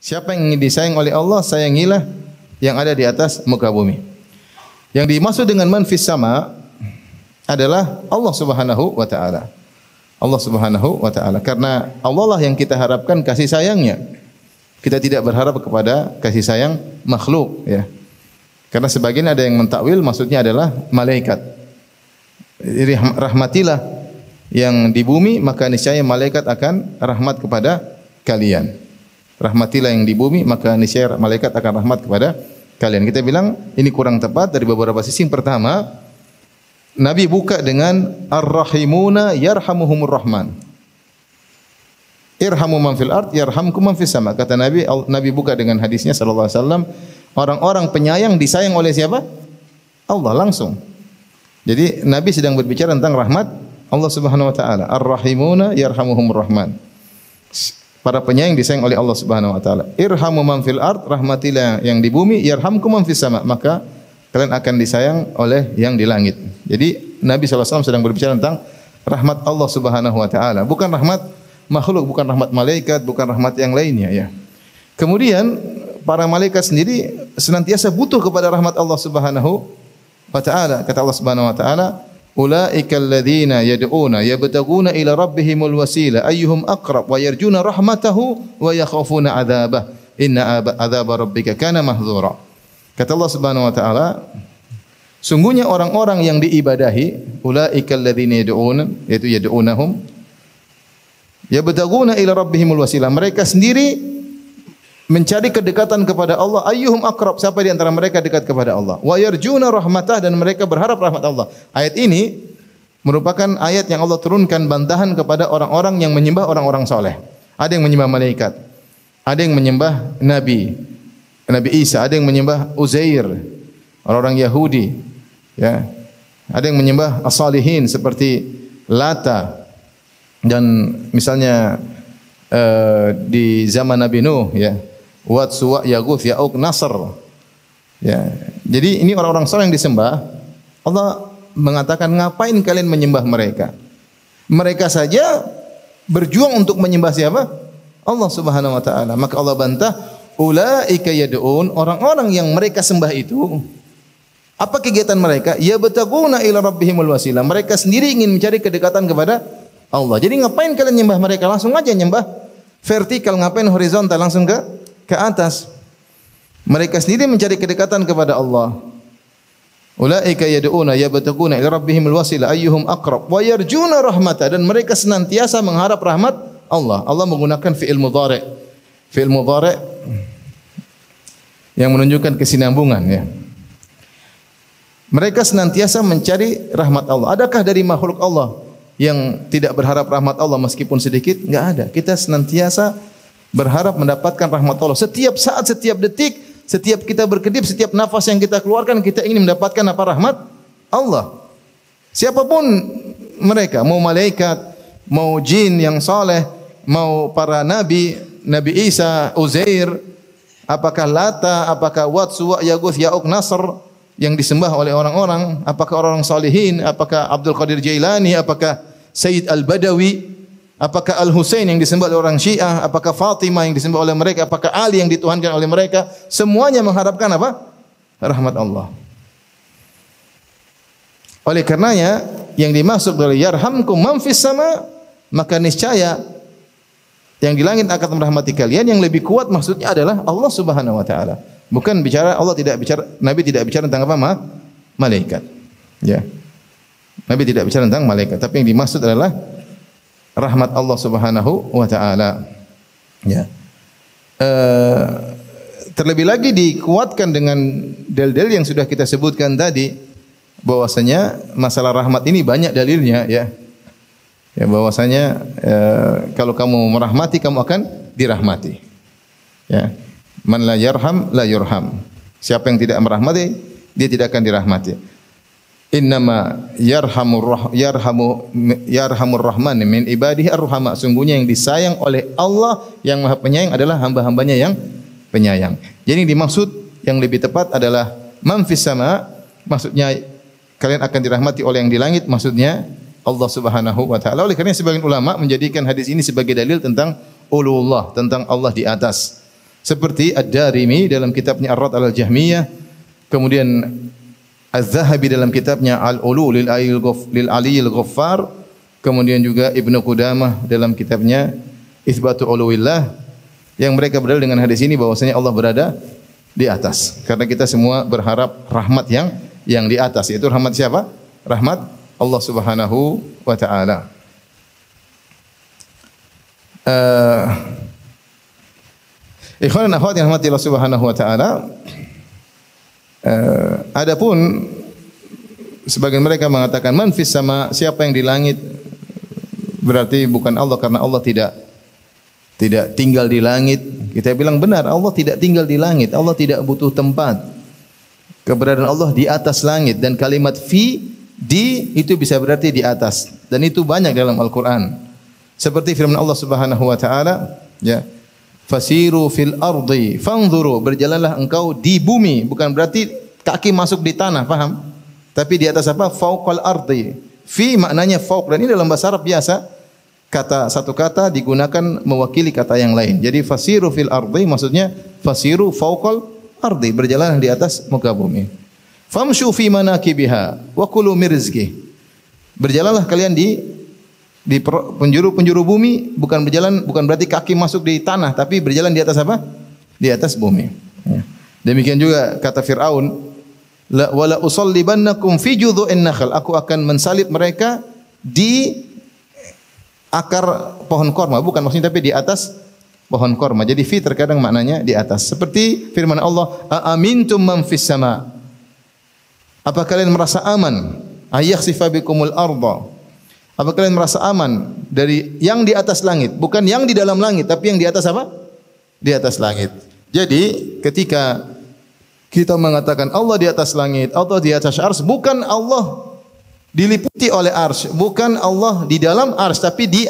Siapa yang ingin disayang oleh Allah, sayangilah yang ada di atas muka bumi. Yang dimaksud dengan man fis sama adalah Allah Subhanahu wa taala. Allah Subhanahu wa taala. Karena Allah lah yang kita harapkan kasih sayangnya. Kita tidak berharap kepada kasih sayang makhluk, ya. Karena sebagian ada yang mentakwil maksudnya adalah malaikat. Rahmatilah yang di bumi, maka niscaya malaikat akan rahmat kepada kalian. Rahmatilah yang di bumi, maka niscaya malaikat akan rahmat kepada kalian. Kita bilang ini kurang tepat dari beberapa sisi. Yang pertama, Nabi buka dengan Ar-Rahimuna yarhamuhumur Rahman. Irhamu man fil ard yarhamkum man fis sama. Kata Nabi buka dengan hadisnya sallallahu alaihi wasallam, orang-orang penyayang disayang oleh siapa? Allah langsung. Jadi Nabi sedang berbicara tentang rahmat Allah Subhanahu wa taala. Ar-Rahimuna yarhamuhumur Rahman. Para penyayang disayang oleh Allah Subhanahu wa taala. Irhamu man fil ard, rahmatilah yang di bumi, yarhamkum man fis sama, maka kalian akan disayang oleh yang di langit. Jadi Nabi sallallahu alaihi wasallam sedang berbicara tentang rahmat Allah Subhanahu wa taala, bukan rahmat makhluk, bukan rahmat malaikat, bukan rahmat yang lainnya, ya. Kemudian para malaikat sendiri senantiasa butuh kepada rahmat Allah Subhanahu wa taala. Kata Allah Subhanahu wa taala, ulaika alladziina yad'uuna yabtaghuuna ila rabbihimul wasiila ayyuhum aqrab wa yarjuuna rahmatahu wa yakhafuna 'adzabah inna 'adzaba rabbika kana mahdzura. Kata Allah Subhanahu wa taala, sungguhnya orang-orang yang diibadahi, ulaika alladziina yad'uuna, yaitu yad'uunahum yabtaghuuna ila rabbihimul wasiila, mereka sendiri mencari kedekatan kepada Allah. Ayyuhum aqrab, siapa di antara mereka dekat kepada Allah. Wa yarjuna rahmatah, dan mereka berharap rahmat Allah. Ayat ini merupakan ayat yang Allah turunkan bantahan kepada orang-orang yang menyembah orang-orang soleh. Ada yang menyembah malaikat, ada yang menyembah Nabi Isa, ada yang menyembah Uzair, orang-orang Yahudi, ya. Ada yang menyembah as-salihin seperti Lata, dan misalnya di zaman Nabi Nuh, ya, Wat, Suwa, Yaguth, Ya'uq, Nasr. Ya. Jadi ini orang-orang soleh yang disembah. Allah mengatakan, ngapain kalian menyembah mereka? Mereka saja berjuang untuk menyembah siapa? Allah Subhanahu wa taala. Maka Allah bantah, ulaika yad'un, orang-orang yang mereka sembah itu, apa kegiatan mereka? Yabtaguna ila rabbihimul wasilah. Mereka sendiri ingin mencari kedekatan kepada Allah. Jadi ngapain kalian nyembah mereka? Langsung aja nyembah vertikal, ngapain horizontal, langsung ke atas. Mereka sendiri mencari kedekatan kepada Allah. Ulaika yad'una yabtaguna ila rabbihimul wasilah ayyuhum aqrab wa yarjuna rahmatah, dan mereka senantiasa mengharap rahmat Allah. Allah menggunakan fi'il mudhari'. Fi'il mudhari' yang menunjukkan kesinambungan, ya. Mereka senantiasa mencari rahmat Allah. Adakah dari makhluk Allah yang tidak berharap rahmat Allah meskipun sedikit? Enggak ada. Kita senantiasa berharap mendapatkan rahmat Allah. Setiap saat, setiap detik, setiap kita berkedip, setiap nafas yang kita keluarkan, kita ingin mendapatkan apa? Rahmat Allah. Siapapun mereka, mau malaikat, mau jin yang saleh, mau para nabi, Nabi Isa, Uzair, apakah Lata, apakah Wat, Suwa, Yaguth, Ya'uq, Nasr yang disembah oleh orang-orang, apakah orang-orang salihin, apakah Abdul Qadir Jailani, apakah Sayyid Al-Badawi, apakah Al-Husain yang disembah oleh orang Syiah, apakah Fatimah yang disembah oleh mereka, apakah Ali yang dituhankan oleh mereka, semuanya mengharapkan apa? Rahmat Allah. Oleh karenanya, yang dimaksud dari yarhamkum man fis sama, maka niscaya yang di langit akan merahmati kalian. Yang lebih kuat maksudnya adalah Allah Subhanahu wa taala. Bukan bicara, Allah tidak bicara, Nabi tidak bicara tentang apa? Malaikat. Ya. Nabi tidak bicara tentang malaikat, tapi yang dimaksud adalah rahmat Allah Subhanahu wa taala. Ya. Terlebih lagi dikuatkan dengan dalil-dalil yang sudah kita sebutkan tadi, bahwasanya masalah rahmat ini banyak dalilnya, ya. Ya, bahwasanya kalau kamu merahmati, kamu akan dirahmati. Ya. Man la yarham la yurham. Siapa yang tidak merahmati, dia tidak akan dirahmati. Innama yarhamur rahman min ibadihi ar-ruhama. Sungguhnya yang disayang oleh Allah yang Maha Penyayang adalah hamba-hambanya yang penyayang. Jadi yang dimaksud yang lebih tepat adalah man fis sama, maksudnya kalian akan dirahmati oleh yang di langit, maksudnya Allah Subhanahu wa taala. Oleh karena sebagian ulama menjadikan hadis ini sebagai dalil tentang uluwullah, tentang Allah di atas. Seperti Ad-Darimi dalam kitabnya Ar-Rad 'alal Jahmiyah, kemudian Az-Zahabi dalam kitabnya Al-Ulu lil Aliyyil Ghaffar, kemudian juga Ibnu Qudamah dalam kitabnya Itsbatu Uluwillah, yang mereka berdalil dengan hadis ini bahwasanya Allah berada di atas. Karena kita semua berharap rahmat yang di atas. Itu rahmat siapa? Rahmat Allah Subhanahu wa taala. Ikhwan dan akhwat yang rahmati Allah Subhanahu wa taala, adapun sebagian mereka mengatakan man fis sama, siapa yang di langit, berarti bukan Allah karena Allah tidak tinggal di langit. Kita bilang benar, Allah tidak tinggal di langit. Allah tidak butuh tempat. Keberadaan Allah di atas langit, dan kalimat fi, di, itu bisa berarti di atas, dan itu banyak dalam Al-Qur'an. Seperti firman Allah Subhanahu wa taala, ya, fasiru fil ardi fanzuru, berjalanlah engkau di bumi, bukan berarti kaki masuk di tanah, paham? Tapi di atas apa? Fauqal ardi. Fi maknanya fauq, dan ini dalam bahasa Arab biasa satu kata digunakan mewakili kata yang lain. Jadi fasiru fil ardi maksudnya fasiru fauqal ardi, berjalan di atas muka bumi. Famshu fi manakibiha wa kulu min rizqi. Berjalanlah kalian di penjuru-penjuru bumi, bukan berarti kaki masuk di tanah, tapi berjalan di atas apa? Di atas bumi. Ya. Demikian juga kata Fir'aun, la wala usallibannakum fi judhu'in nakhl, aku akan mensalib mereka di akar pohon korma, bukan maksudnya tapi di atas pohon korma. Jadi fi terkadang maknanya di atas. Seperti firman Allah, "Aamintum man fis sama." Apa kalian merasa aman? Ayakhsifa bikumul arda. Apa kalian merasa aman dari yang di atas langit, bukan yang di dalam langit, tapi yang di atas apa? Di atas langit. Jadi ketika kita mengatakan Allah di atas langit, Allah di atas arsy, bukan Allah diliputi oleh arsy, bukan Allah di dalam arsy, tapi di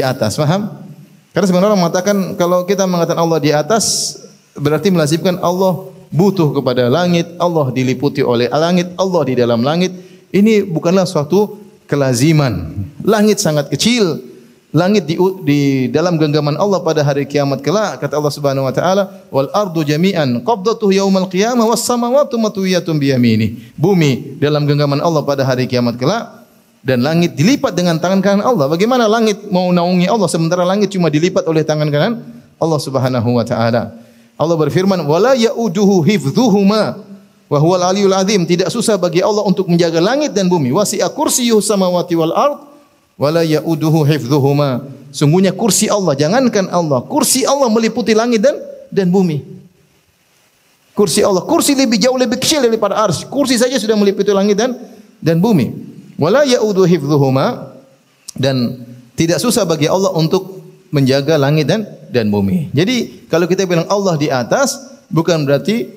atas, paham? Karena sebenarnya orang mengatakan kalau kita mengatakan Allah di atas berarti melazimkan Allah butuh kepada langit, Allah diliputi oleh langit, Allah di dalam langit. Ini bukanlah suatu kelaziman. Langit sangat kecil. Langit di dalam genggaman Allah pada hari kiamat kelak, kata Allah Subhanahu wa taala, wal ardu jami'an qabdatuhu yaumal qiyamah was samawati matwiyatun bi yamini. Bumi dalam genggaman Allah pada hari kiamat kelak, dan langit dilipat dengan tangan kanan Allah. Bagaimana langit mau naungi Allah sementara langit cuma dilipat oleh tangan kanan Allah Subhanahu wa taala. Allah berfirman, wala yauduhu hifdzuhuma wa huwal aliyul azim. Tidak susah bagi Allah untuk menjaga langit dan bumi. Wasi'a kursiyyuhus samawati wal ard wala yauduhu hifdzuhuma. Sungguhnya kursi Allah, jangankan Allah, kursi Allah meliputi langit dan bumi. Kursi Allah, kursi lebih jauh lebih kecil daripada arsy. Kursi saja sudah meliputi langit dan bumi. Wala yauduhu hifdzuhuma, dan tidak susah bagi Allah untuk menjaga langit dan bumi. Jadi kalau kita bilang Allah di atas, bukan berarti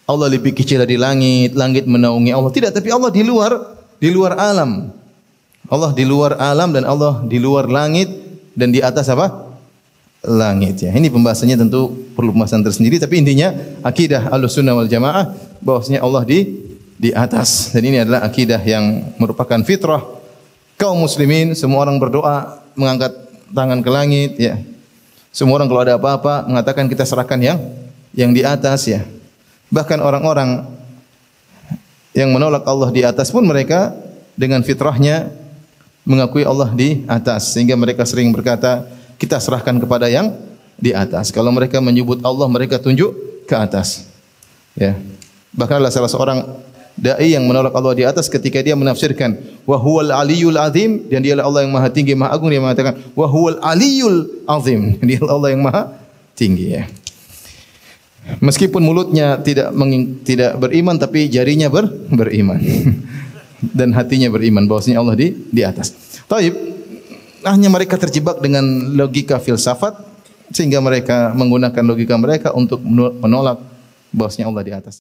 Allah lebih kecil dari langit, langit menaungi Allah. Tidak, tapi Allah di luar alam. Allah di luar alam, dan Allah di luar langit, dan di atas apa? Langit, ya. Ini pembahasannya tentu perlu pembahasan tersendiri, tapi intinya akidah Ahlussunnah wal Jamaah bahwasanya Allah di atas. Dan ini adalah akidah yang merupakan fitrah kaum muslimin. Semua orang berdoa mengangkat tangan ke langit, ya. Semua orang kalau ada apa-apa mengatakan kita serahkan yang di atas, ya. Bahkan orang-orang yang menolak Allah di atas pun mereka dengan fitrahnya mengakui Allah di atas, sehingga mereka sering berkata kita serahkan kepada yang di atas. Kalau mereka menyebut Allah, mereka tunjuk ke atas, ya. Bahkan ada salah seorang dai yang menolak Allah di atas ketika dia menafsirkan wa huwal aliyul azim, dan dialah Allah yang maha tinggi maha agung, dia mengatakan wa huwal aliyul azim, dialah Allah yang maha tinggi, ya. Meskipun mulutnya tidak beriman, tapi jarinya beriman. Dan hatinya beriman bahwasanya Allah di atas. Taib, hanya mereka terjebak dengan logika filsafat, sehingga mereka menggunakan logika mereka untuk menolak bahwasanya Allah di atas.